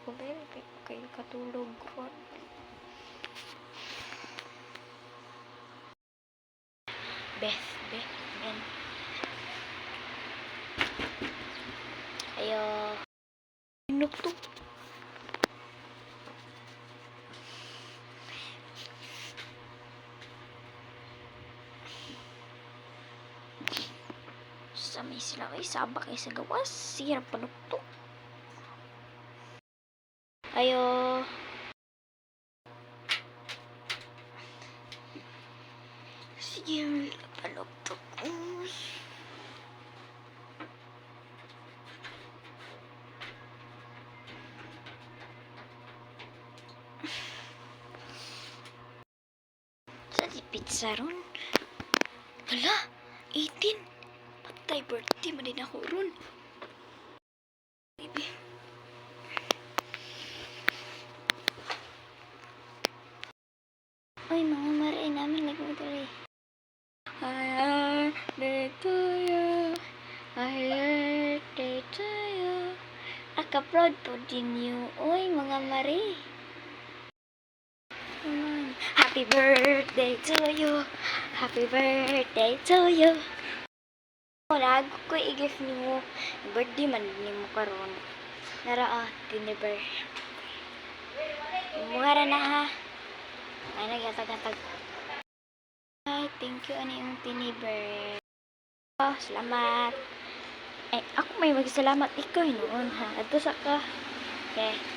Kubel, kay katulog ko. Beth, Ben. Ayo. Inok to. Samay sila kay sabak kay sa gawas. Sirap panukto. Ayo. Sige, panukto. Sa di pizza ron. Hala, 18. Patay birthday man din ako ron. Baby. Ay, mga maray namin nagmatuloy. Happy birthday to you. Happy birthday to you. Aka-proud po din you. Uy, mga maray. Happy birthday to you. Happy birthday to you. Lag ko i-gift nimo. Birthday man nimo karon. Nara deliver. Mungara na ha. Ay nagatag-atag. Ay, thank you ani yung tiniber. Oh, salamat. Ay, ako may magsalamat ikaw noon ha. Adto sa ka. Okay.